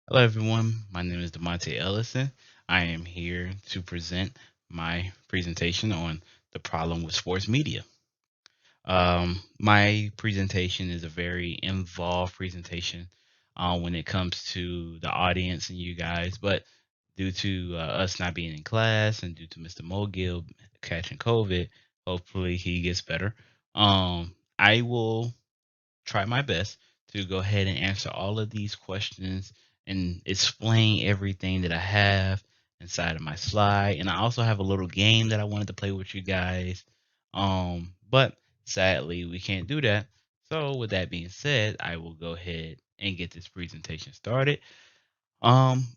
Hello, everyone. My name is Demonte Ellison. I am here to present my presentation on the problem with sports media. My presentation is a very involved presentation when it comes to the audience and you guys, but due to us not being in class and due to Mr. Mogil catching COVID, hopefully he gets better. I will try my best to go ahead and answer all of these questions and explain everything that I have inside of my slide. And I also have a little game that I wanted to play with you guys. But sadly, we can't do that. So, with that being said, I will go ahead and get this presentation started. Um,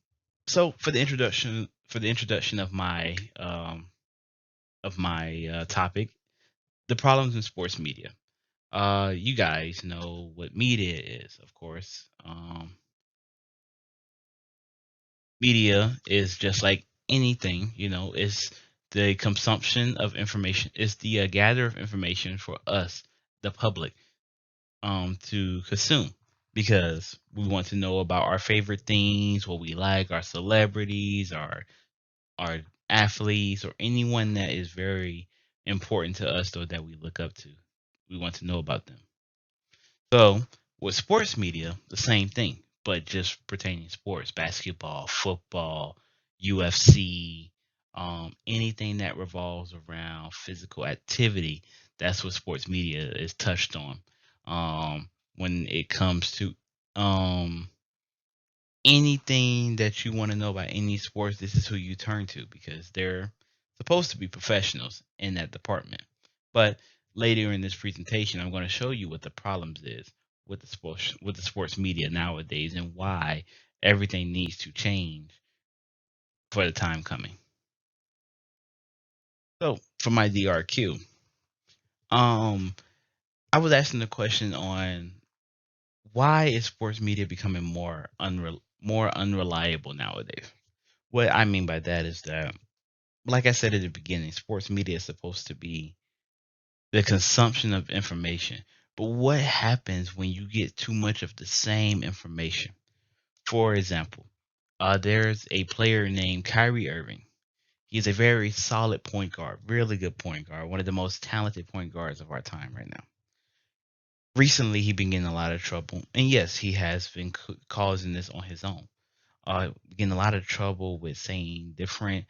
so for the introduction of my topic, the problems in sports media. You guys know what media is, of course. Media is just like anything, it's the consumption of information, it's the gather of information for us, the public, to consume because we want to know about our favorite things, what we like, our celebrities, our athletes, or anyone that is very important to us or that we look up to. We want to know about them. So with sports media, the same thing, but just pertaining to sports, basketball, football, UFC, anything that revolves around physical activity. That's what sports media is touched on. When it comes to um, anything that you want to know about any sports, this is who you turn to because they're supposed to be professionals in that department. But later in this presentation, I'm going to show you what the problems is with the sports media nowadays and why everything needs to change for the time coming. So for my DRQ, um, I was asking the question on why is sports media becoming more unreliable nowadays. What I mean by that is that, like I said at the beginning, sports media is supposed to be the consumption of information. But what happens when you get too much of the same information? For example, there's a player named Kyrie Irving. He's a very solid point guard, really good point guard, one of the most talented point guards of our time right now. Recently, he's been getting a lot of trouble, and yes, he has been causing this on his own. Getting a lot of trouble with saying different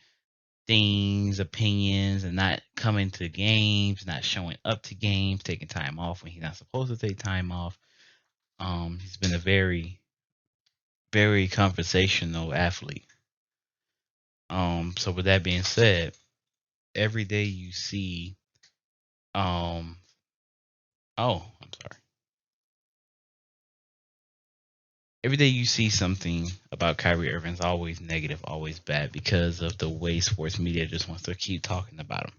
things, opinions, and not coming to games, not showing up to games, taking time off when he's not supposed to take time off. He's been a very, very conversational athlete. So with that being said, every day you see, um, oh, I'm sorry. Every day you see something about Kyrie Irving is always negative, always bad because of the way sports media just wants to keep talking about him.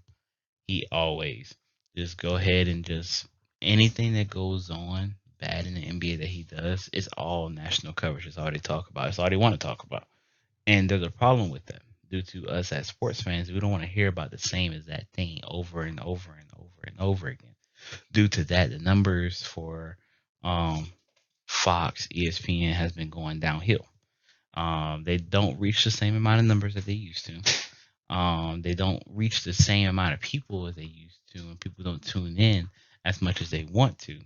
He always just go ahead and just anything that goes on bad in the NBA that he does, it's all national coverage. It's all they talk about. It's all they want to talk about. And there's a problem with that. Due to us as sports fans, we don't want to hear about the same exact thing over and over and over and over again. Due to that, the numbers for um, Fox, ESPN has been going downhill. They don't reach the same amount of numbers that they used to. They don't reach the same amount of people as they used to, and people don't tune in as much as they want to,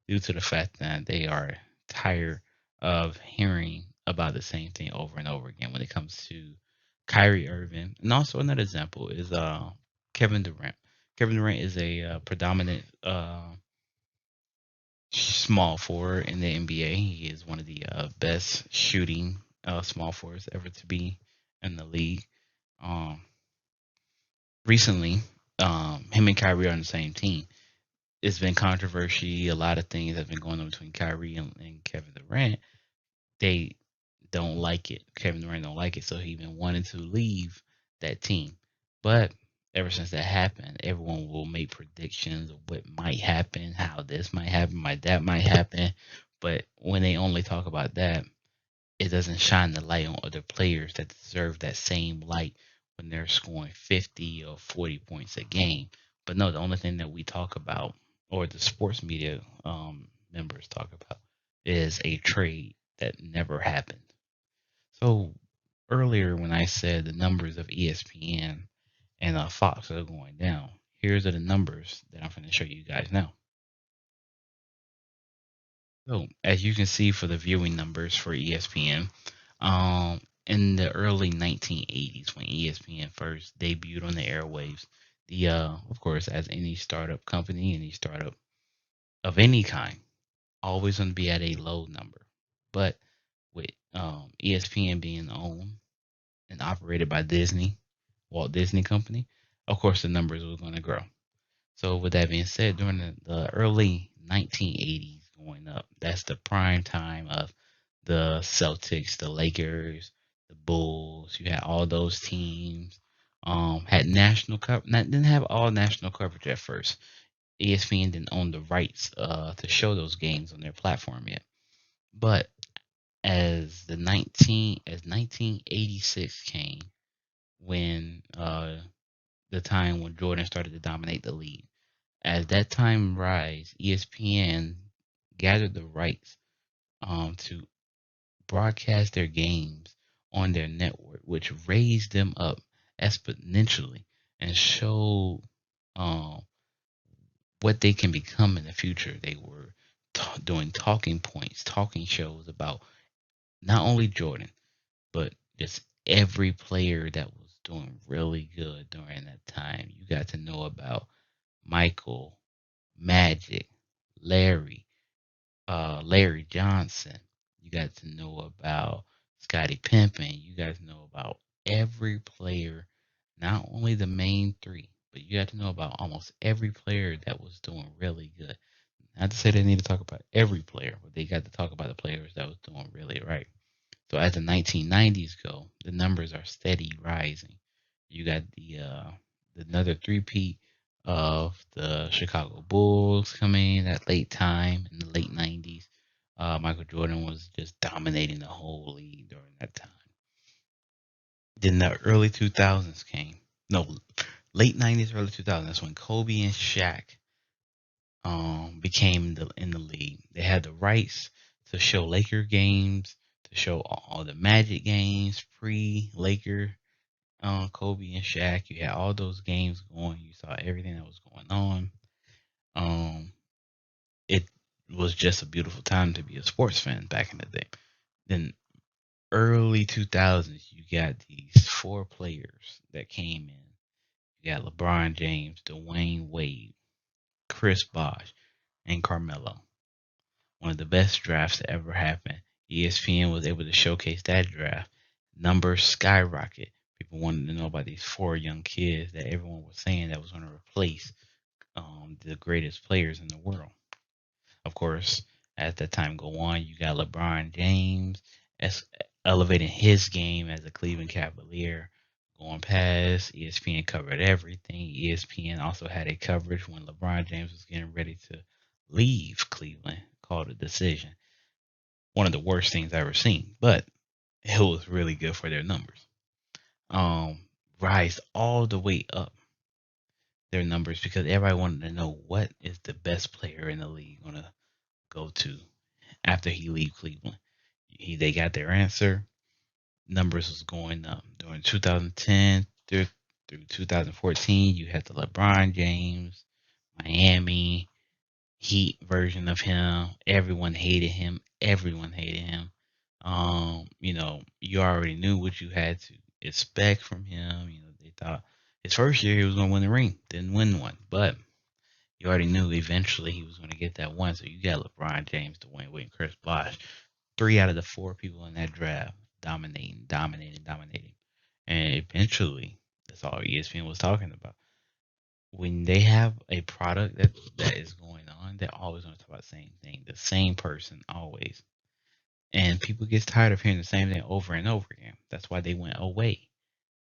due to the fact that they are tired of hearing about the same thing over and over again when it comes to Kyrie Irving. And also another example is Kevin Durant. Kevin Durant is a predominant small forward in the NBA. He is one of the best shooting small forwards ever to be in the league. Um, Recently, him and Kyrie are on the same team. It's been controversy. A lot of things have been going on between Kyrie and Kevin Durant. They don't like it. Kevin Durant don't like it, so he been wanting to leave that team. But ever since that happened, everyone will make predictions of what might happen, how this might happen, might that might happen. But when they only talk about that, it doesn't shine the light on other players that deserve that same light when they're scoring 50 or 40 points a game. But no, the only thing that we talk about, or the sports media members talk about, is a trade that never happened. So earlier when I said the numbers of ESPN and Fox are going down, here's are the numbers that I'm going to show you guys now. So as you can see for the viewing numbers for ESPN, in the early 1980s when ESPN first debuted on the airwaves, the of course as any startup company, any startup of any kind, always going to be at a low number. But with ESPN being owned and operated by Disney, Walt Disney Company, of course the numbers were going to grow. So with that being said, during the early 1980s going up, that's the prime time of the Celtics, the Lakers, the Bulls. You had all those teams. Had national cover. Didn't have all national coverage at first. ESPN didn't own the rights to show those games on their platform yet. But as 1986 came, when the time when Jordan started to dominate the league, as that time rise, ESPN gathered the rights to broadcast their games on their network, which raised them up exponentially and showed um, what they can become in the future. They were doing talking points, talking shows about not only Jordan, but just every player that was doing really good during that time. You got to know about Michael, Magic, Larry, Larry Johnson. You got to know about Scottie Pippen. You guys know about every player, not only the main three, but you got to know about almost every player that was doing really good. Not to say they need to talk about every player, but they got to talk about the players that was doing really right. So as the 1990s go, the numbers are steady rising. You got another three-peat of the Chicago Bulls coming in at late time in the late 90s. Michael Jordan was just dominating the whole league during that time. Then the early 2000s came. No, late 90s, early 2000s. That's when Kobe and Shaq became in the league. They had the rights to show Laker games, to show all the Magic games, pre Laker, Kobe and Shaq. You had all those games going. You saw everything that was going on. Um, it was just a beautiful time to be a sports fan back in the day. Then early 2000s, you got these four players that came in. You got LeBron James, Dwayne Wade, Chris Bosh, and Carmelo. One of the best drafts to ever happen. ESPN was able to showcase that draft. Numbers skyrocket. People wanted to know about these four young kids that everyone was saying that was going to replace the greatest players in the world. Of course, as that time go on, you got LeBron James as elevating his game as a Cleveland Cavalier, going past. ESPN covered everything. ESPN also had a coverage when LeBron James was getting ready to leave Cleveland, called a decision. One of the worst things I ever seen, but it was really good for their numbers. Rise all the way up their numbers because everybody wanted to know what is the best player in the league gonna go to after he leave Cleveland. They got their answer. Numbers was going up during 2010 through 2014. You had the LeBron James, Miami Heat version of him. Everyone hated him. Everyone hated him. You already knew what you had to expect from him. They thought his first year he was gonna win the ring, didn't win one, but you already knew eventually he was gonna get that one. So you got LeBron James, Dwayne Wade, and Chris Bosh, three out of the four people in that draft dominating, dominating, dominating, and eventually that's all ESPN was talking about. When they have a product that is going on, they're always going to talk about the same thing, the same person always. And people get tired of hearing the same thing over and over again. That's why they went away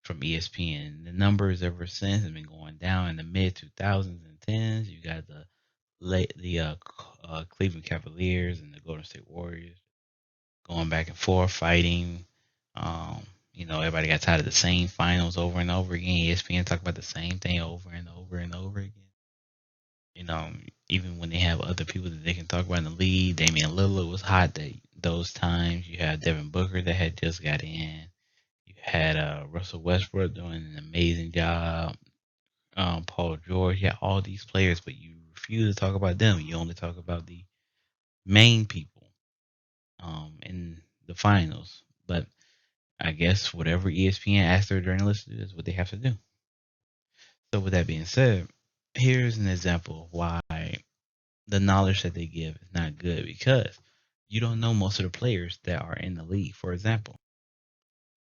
from ESPN. The numbers ever since have been going down in the mid 2000s and tens. You got the Cleveland Cavaliers and the Golden State Warriors going back and forth fighting. Everybody got tired of the same finals over and over again. ESPN talk about the same thing over and over and over again. You know, even when they have other people that they can talk about in the league. Damian Lillard was hot those times. You had Devin Booker that had just got in. You had Russell Westbrook doing an amazing job. Paul George. You had all these players, but you refuse to talk about them. You only talk about the main people in the finals. But I guess whatever ESPN asks their journalists to do is what they have to do. So with that being said, here's an example of why the knowledge that they give is not good because you don't know most of the players that are in the league. For example,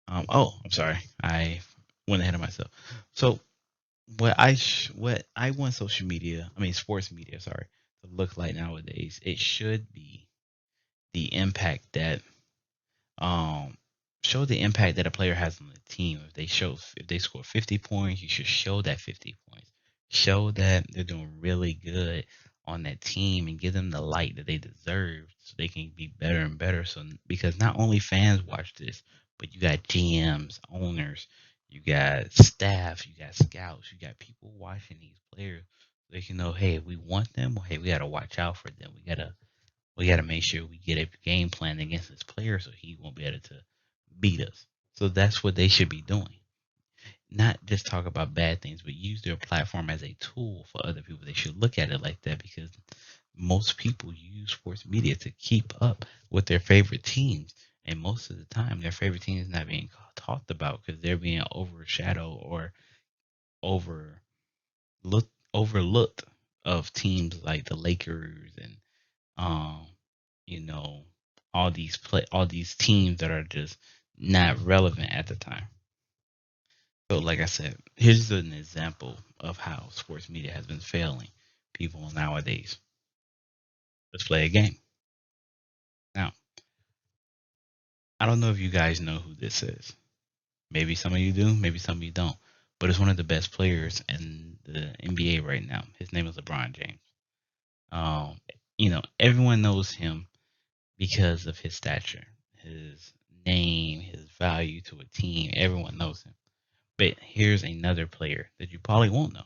I'm sorry, I went ahead of myself. So what I want social media, I mean sports media, sorry, to look like nowadays, it should be the impact that um show the impact that a player has on the team. If they score 50 points, you should show that 50 points. Show that they're doing really good on that team and give them the light that they deserve so they can be better and better. So because not only fans watch this, but you got GMs, owners, you got staff, you got scouts, you got people watching these players so they can know, hey, we want them, or hey, we gotta watch out for them. We gotta make sure we get a game plan against this player so he won't be able to beat us. So that's what they should be doing. Not just talk about bad things, but use their platform as a tool for other people. They should look at it like that because most people use sports media to keep up with their favorite teams. And most of the time, their favorite team is not being talked about because they're being overshadowed or overlooked of teams like the Lakers and um, you know, all these teams that are just not relevant at the time. So, like I said, here's an example of how sports media has been failing people nowadays. Let's play a game. Now, I don't know if you guys know who this is. Maybe some of you do, maybe some of you don't. But it's one of the best players in the NBA right now. His name is LeBron James. Um, everyone knows him because of his stature, his name, his value to a team. Everyone knows him. But here's another player that you probably won't know.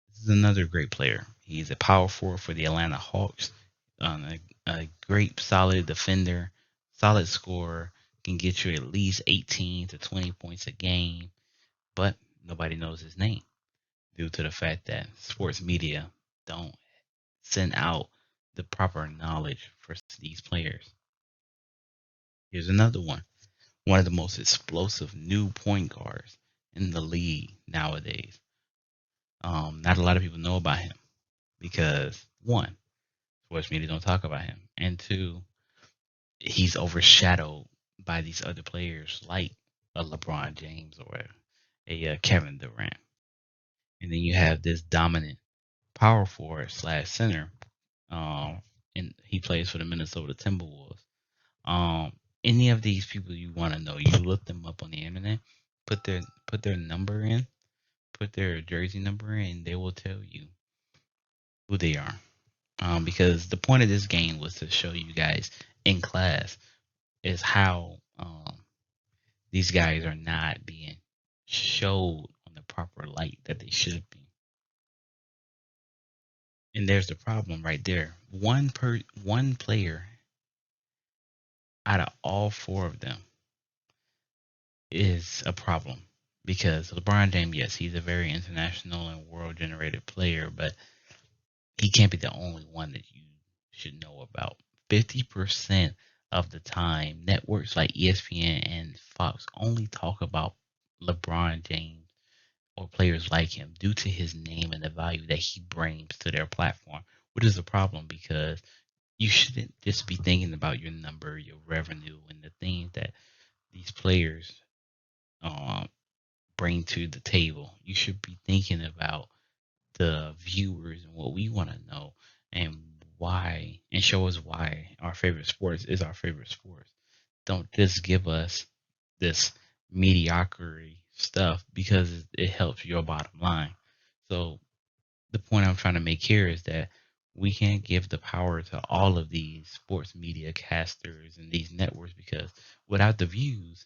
This is another great player. He's a power forward for the Atlanta Hawks, a great, solid defender, solid scorer, can get you at least 18 to 20 points a game, but nobody knows his name due to the fact that sports media don't send out the proper knowledge for these players. Here's another one of the most explosive new point guards in the league nowadays. Not a lot of people know about him because one, sports media don't talk about him, and two, he's overshadowed by these other players like a LeBron James or a Kevin Durant. And then you have this dominant power forward slash center, and he plays for the Minnesota Timberwolves. Um, any of these people you want to know, you look them up on the internet, put their number in, put their jersey number in, they will tell you who they are. Because the point of this game was to show you guys in class is how these guys are not being showed on the proper light that they should be. And there's the problem right there. One player out of all four of them is a problem because LeBron James, yes, he's a very international and world generated player, but he can't be the only one that you should know about. 50% of the time, networks like ESPN and Fox only talk about LeBron James or players like him due to his name and the value that he brings to their platform, which is a problem because you shouldn't just be thinking about your number, your revenue, and the things that these players um, bring to the table. You should be thinking about the viewers and what we want to know and why, and show us why our favorite sports is our favorite sports. Don't just give us this mediocrity stuff because it helps your bottom line. So the point I'm trying to make here is that we can't give the power to all of these sports media casters and these networks because without the views,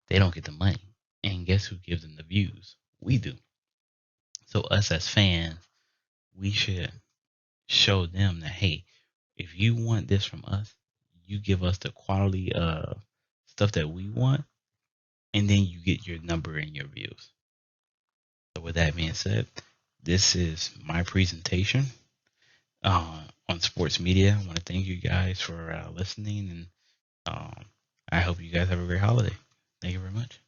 they don't get the money. And guess who gives them the views? We do. So us as fans, we should show them that, hey, if you want this from us, you give us the quality stuff that we want, and then you get your number and your views. So with that being said, this is my presentation on sports media. I want to thank you guys for listening, and I hope you guys have a great holiday. Thank you very much.